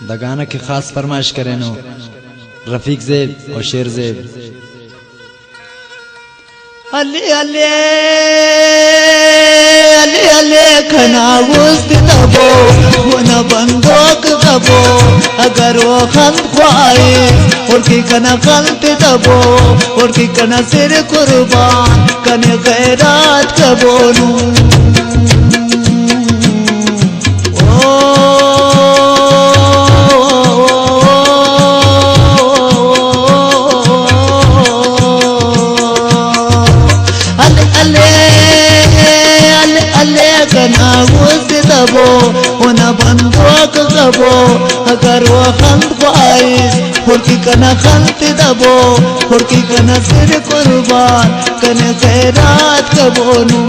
The गाना की खास फरमाइश करें नो रफीक ज़ेब और शेर ज़ेब। अले अले अले अले खना उस्त दबो वना बंदोक दबो अगर वो खल ख्वाए और की कना खलत दबो और की कना सिर कुर्बान कने खैरात कबोनू दबो उना बंदोक दबो अगर वो खंत ख्वाए हुरकी कना खंत दबो हुरकी कना सिर कुर्बान कने खैरात कबोनू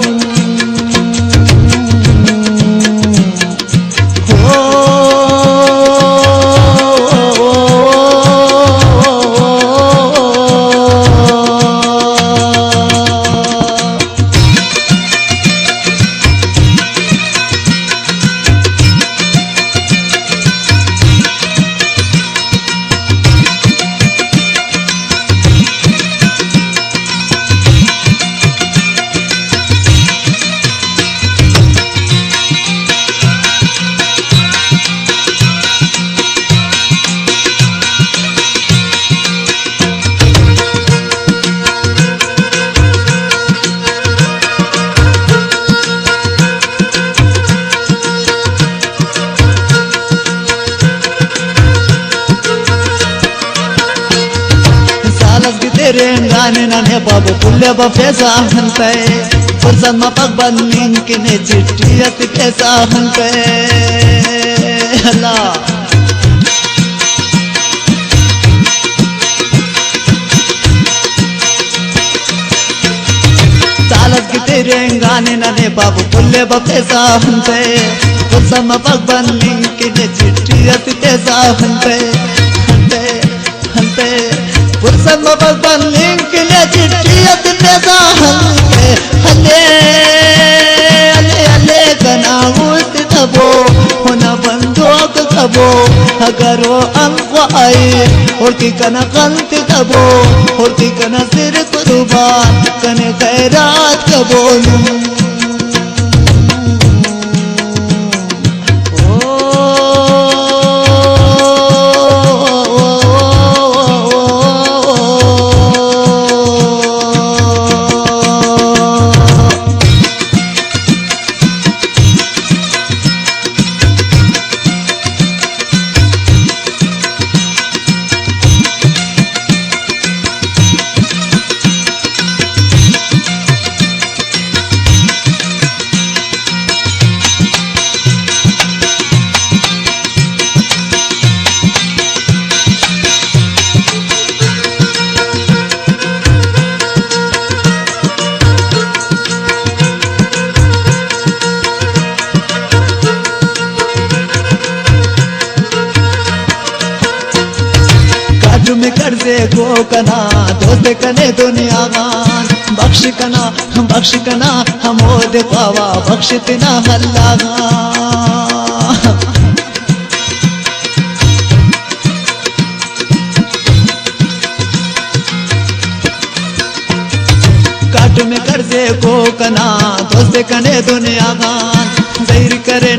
तेरे गाने नाने बाबू पुल्ले बफेसा हंते फुर्सत में पग बंदिंग के ने चिट्ठियत कैसा हंते अल्लाह सालत के तेरे गाने नाने बाबू पुल्ले बफेसा हंते फुर्सत में पग बंदिंग के ने चिट्ठियत कैसा हंते हंते हंते फुर्सत में भगवान लिंक ने चिट्ठियत पैसा हंते हले हले हले कना उस्त दबो होना बंदोक दबो अगर वो अंक आए और की कना गलत दबो और की कना सिर कुर्बान कने खैरात कबोनू में कर्जे गो कना दोस्त कने दुनिया गान बख्श कना हमो दे पावा बख्शित ना हल्ला काट में कर्जे गो कना दोस्त कने दुनिया गान ज़ैर करें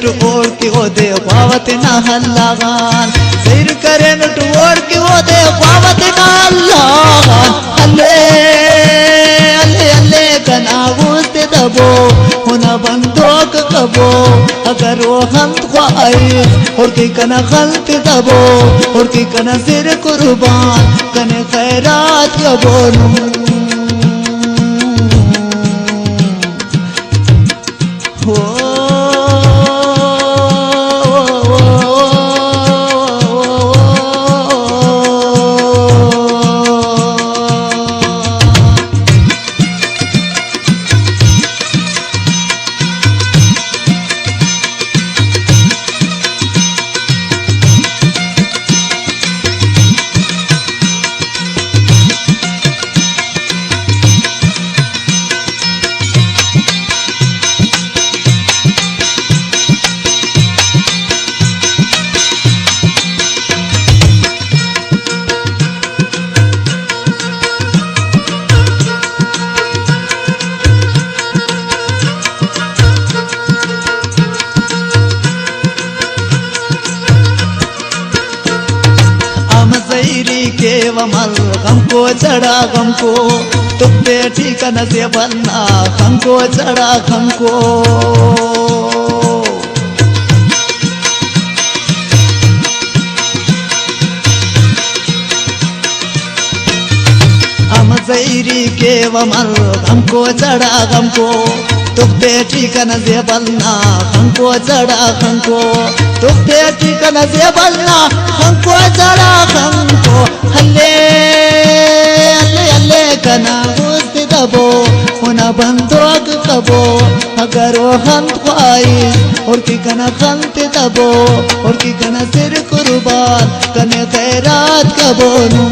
टू ओर की वो दे पावत ना हल्ला गान ज़ैर करें टू ओर की वो दे पावत ना हल्ला गान हले हले हले कना उस्त दबो होना बंदोक कबो अगर वो खंत ख्वाए और की कना खलत दबो और की कना सिर कुर्बान कने खैरात कबोनू वमल हमको चढ़ा हमको तुक्ते ठिकाना से बनना हमको चढ़ा हमको हम जैरी के वमल हमको चढ़ा हमको तुक्ते ठिकाना से बनना हमको चढ़ा हमको तुक्ते ठिकाना से बनना हमको चढ़ा हमको हल्ले हल्ले हल्ले कना बुझते दबो उना बंदोग कबो अगर वो हंत पाई और की कना खंते दबो और की कना सिर कुर्बान कने खैरात कबो नू